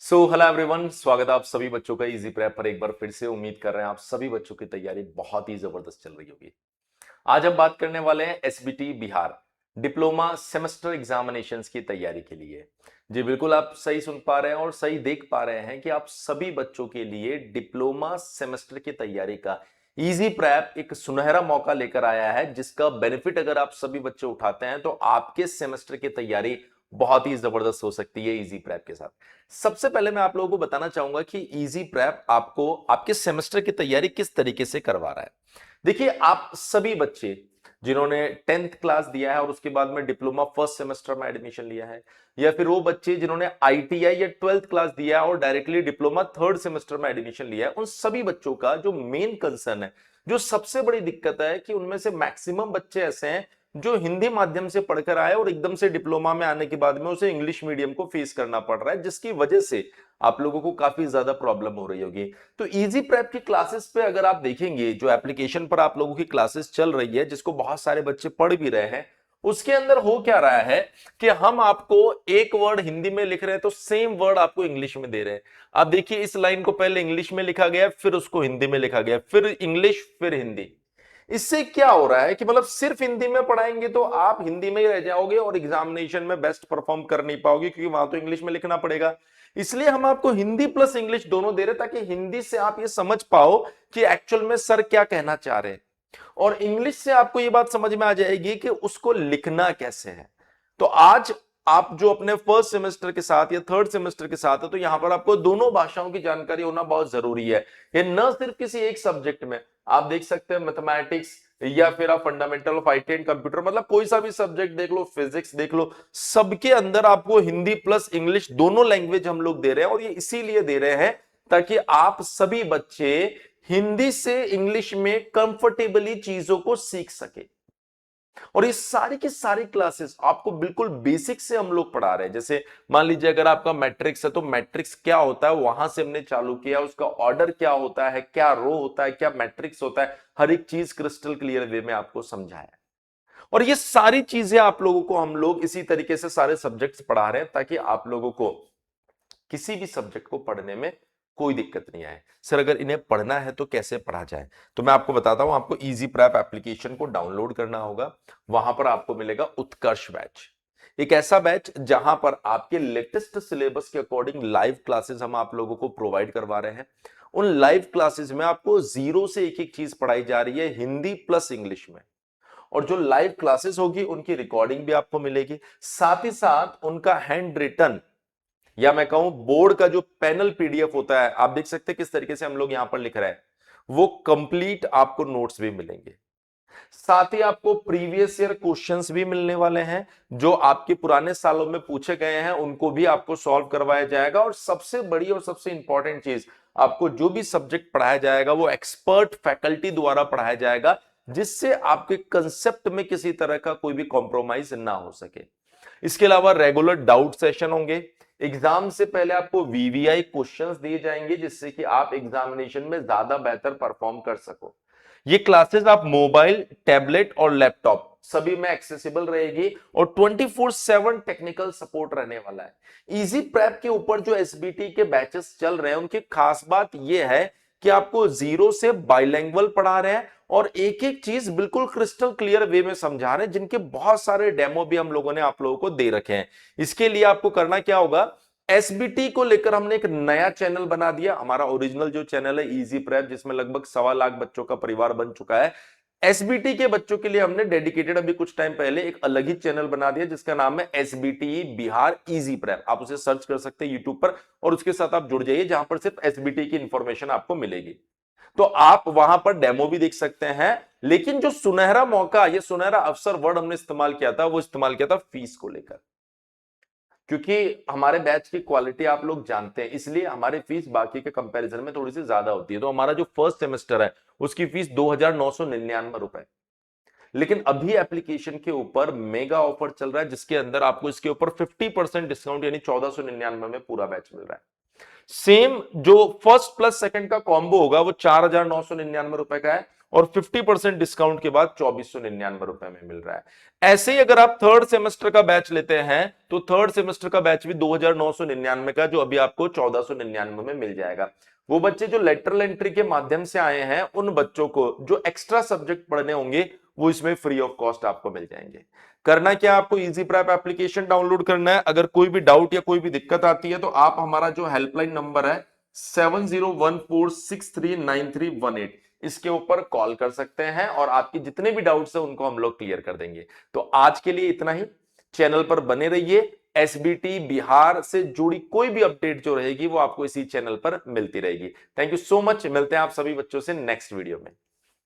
Hello everyone, स्वागत है आप सभी बच्चों का इजी प्रेप पर। एक बार फिर से उम्मीद कर रहे हैं आप सभी बच्चों की तैयारी बहुत ही जबरदस्त चल रही होगी। आज हम बात करने वाले हैं SBT Bihar diploma semester examinations की तैयारी के लिए। जी बिल्कुल, आप सही सुन पा रहे हैं और सही देख पा रहे हैं कि आप सभी बच्चों के लिए डिप्लोमा सेमेस्टर की तैयारी का इजी प्रैप एक सुनहरा मौका लेकर आया है, जिसका बेनिफिट अगर आप सभी बच्चे उठाते हैं तो आपके सेमेस्टर की तैयारी बहुत ही जबरदस्त हो सकती है इजी प्रैप के साथ। सबसे पहले मैं आप लोगों को बताना चाहूंगा कि इजी प्रैप आपको आपके सेमेस्टर की तैयारी किस तरीके से करवा रहा है। देखिए, आप सभी बच्चे जिन्होंने 10th क्लास दिया है और उसके बाद में डिप्लोमा फर्स्ट सेमेस्टर में एडमिशन लिया है, या फिर वो बच्चे जिन्होंने आईटीआई या 12th क्लास दिया है और डायरेक्टली डिप्लोमा थर्ड सेमेस्टर में एडमिशन लिया है, उन सभी बच्चों का जो मेन कंसर्न है, जो सबसे बड़ी दिक्कत है कि उनमें से मैक्सिमम बच्चे ऐसे हैं जो हिंदी माध्यम से पढ़कर आए और एकदम से डिप्लोमा में आने के बाद में उसे इंग्लिश मीडियम को फेस करना पड़ रहा है, जिसकी वजह से आप लोगों को काफी ज्यादा प्रॉब्लम हो रही होगी। तो इजी प्रेप की क्लासेस पे अगर आप देखेंगे, जो एप्लीकेशन पर आप लोगों की क्लासेस चल रही है, जिसको बहुत सारे बच्चे पढ़ भी रहे हैं, उसके अंदर हो क्या रहा है कि हम आपको एक वर्ड हिंदी में लिख रहे हैं तो सेम वर्ड आपको इंग्लिश में दे रहे हैं। आप देखिए, इस लाइन को पहले इंग्लिश में लिखा गया, फिर उसको हिंदी में लिखा गया, फिर इंग्लिश, फिर हिंदी। इससे क्या हो रहा है कि मतलब सिर्फ हिंदी में पढ़ाएंगे तो आप हिंदी में ही रह जाओगे और एग्जामिनेशन में बेस्ट परफॉर्म कर नहीं पाओगे, क्योंकि वहां तो इंग्लिश में लिखना पड़ेगा। इसलिए हम आपको हिंदी प्लस इंग्लिश दोनों दे रहे हैं, ताकि हिंदी से आप ये समझ पाओ कि एक्चुअल में सर क्या कहना चाह रहे हैं, और इंग्लिश से आपको ये बात समझ में आ जाएगी कि उसको लिखना कैसे है। तो आज आप जो अपने फर्स्ट सेमेस्टर के साथ या थर्ड सेमेस्टर के साथ है, तो यहां पर आपको दोनों भाषाओं की जानकारी होना बहुत जरूरी है। ये न सिर्फ किसी एक सब्जेक्ट में, आप देख सकते हैं मैथमेटिक्स, या फिर आप fundamental of IT and computer, मतलब कोई सा भी सब्जेक्ट देख लो, फिजिक्स देख लो, सबके अंदर आपको हिंदी प्लस इंग्लिश दोनों लैंग्वेज हम लोग दे रहे हैं। और ये इसीलिए दे रहे हैं ताकि आप सभी बच्चे हिंदी से इंग्लिश में कंफर्टेबली चीजों को सीख सके। और ये सारी की सारी क्लासेस आपको बिल्कुल बेसिक से हम लोग पढ़ा रहे हैं। जैसे मान लीजिए अगर आपका मैट्रिक्स है, तो मैट्रिक्स क्या होता है वहां से हमने चालू किया, उसका ऑर्डर क्या होता है, क्या रो होता है, क्या मैट्रिक्स होता है, हर एक चीज क्रिस्टल क्लियर वे में आपको समझाया। और ये सारी चीजें आप लोगों को हम लोग इसी तरीके से सारे सब्जेक्ट्स पढ़ा रहे हैं, ताकि आप लोगों को किसी भी सब्जेक्ट को पढ़ने में कोई दिक्कत नहीं आए। सर अगर इन्हें पढ़ना है तो कैसे पढ़ा जाए, तो मैं आपको बताता हूं। आपको इजी प्रैप एप्लीकेशन को डाउनलोड करना होगा। वहां पर आपको मिलेगा उत्कर्ष बैच, एक ऐसा बैच जहां पर आपके लेटेस्ट सिलेबस के अकॉर्डिंग लाइव क्लासेस हम आप लोगों को प्रोवाइड करवा रहे हैं। उन लाइव क्लासेस में आपको जीरो से एक एक चीज पढ़ाई जा रही है, हिंदी प्लस इंग्लिश में। और जो लाइव क्लासेस होगी उनकी रिकॉर्डिंग भी आपको मिलेगी, साथ ही साथ उनका हैंड रिटन, या मैं कहूं बोर्ड का जो पैनल पीडीएफ होता है, आप देख सकते हैं किस तरीके से हम लोग यहां पर लिख रहे हैं, वो कंप्लीट आपको नोट्स भी मिलेंगे। साथ ही आपको प्रीवियस ईयर क्वेश्चंस भी मिलने वाले हैं, जो आपके पुराने सालों में पूछे गए हैं उनको भी आपको सॉल्व करवाया जाएगा। और सबसे बड़ी और सबसे इंपॉर्टेंट चीज, आपको जो भी सब्जेक्ट पढ़ाया जाएगा वो एक्सपर्ट फैकल्टी द्वारा पढ़ाया जाएगा, जिससे आपके कंसेप्ट में किसी तरह का कोई भी कॉम्प्रोमाइज ना हो सके। इसके अलावा रेगुलर डाउट सेशन होंगे। एग्जाम से पहले आपको वीवीआई क्वेश्चंस दिए जाएंगे, जिससे कि आप एग्जामिनेशन में ज्यादा बेहतर परफॉर्म कर सको। ये क्लासेस आप मोबाइल, टैबलेट और लैपटॉप सभी में एक्सेसिबल रहेगी, और 24/7 टेक्निकल सपोर्ट रहने वाला है। इजी प्रेप के ऊपर जो एसबीटी के बैचेस चल रहे हैं, उनकी खास बात यह है कि आपको जीरो से बाइलैंग्वेज पढ़ा रहे हैं, और एक एक चीज बिल्कुल क्रिस्टल क्लियर वे में समझा रहे हैं, जिनके बहुत सारे डेमो भी हम लोगों ने आप लोगों को दे रखे हैं। इसके लिए आपको करना क्या होगा, एसबीटी को लेकर हमने एक नया चैनल बना दिया। हमारा ओरिजिनल जो चैनल है इजी प्रेप, जिसमें लगभग 1.25 लाख बच्चों का परिवार बन चुका है, एसबीटी के बच्चों के लिए हमने डेडिकेटेड अभी कुछ टाइम पहले एक अलग ही चैनल बना दिया, जिसका नाम है एसबीटी बिहार इजी प्रेप। आप उसे सर्च कर सकते हैं यूट्यूब पर, और उसके साथ आप जुड़ जाइए, जहां पर सिर्फ एसबीटी की इंफॉर्मेशन आपको मिलेगी। तो आप वहां पर डेमो भी देख सकते हैं। लेकिन जो सुनहरा मौका, ये सुनहरा अवसर वर्ड हमने इस्तेमाल किया था, वो इस्तेमाल किया था फीस को लेकर। क्योंकि हमारे बैच की क्वालिटी आप लोग जानते हैं, इसलिए हमारी फीस बाकी के कंपैरिजन में थोड़ी सी ज्यादा होती है। तो हमारा जो फर्स्ट सेमेस्टर है उसकी फीस 2,999 रुपए। लेकिन अभी एप्लीकेशन के ऊपर मेगा ऑफर चल रहा है, जिसके अंदर आपको इसके ऊपर 50% डिस्काउंट, यानी 1,499 में पूरा बैच मिल रहा है। सेम जो फर्स्ट प्लस सेकंड का कॉम्बो होगा वो 4,999 रुपए का है, और 50% डिस्काउंट के बाद 2499 रुपए में मिल रहा है। ऐसे ही अगर आप थर्ड सेमेस्टर का बैच लेते हैं तो थर्ड सेमेस्टर का बैच भी 2999 का, जो अभी आपको 1499 में मिल जाएगा। वो बच्चे जो लेटरल एंट्री के माध्यम से आए हैं उन बच्चों को जो एक्स्ट्रा सब्जेक्ट पढ़ने होंगे वो इसमें फ्री ऑफ कॉस्ट आपको मिल जाएंगे। करना क्या, आपको इजी प्रेप एप्लीकेशन डाउनलोड करना है। अगर कोई भी डाउट या कोई भी दिक्कत आती है तो आप हमारा जो हेल्पलाइन नंबर है 7014639318 इसके ऊपर कॉल कर सकते हैं और आपके जितने भी डाउट्स हैं उनको हम लोग क्लियर कर देंगे। तो आज के लिए इतना ही। चैनल पर बने रहिए। एसबीटी बिहार से जुड़ी कोई भी अपडेट जो रहेगी वो आपको इसी चैनल पर मिलती रहेगी। Thank you so much. मिलते हैं आप सभी बच्चों से नेक्स्ट वीडियो में।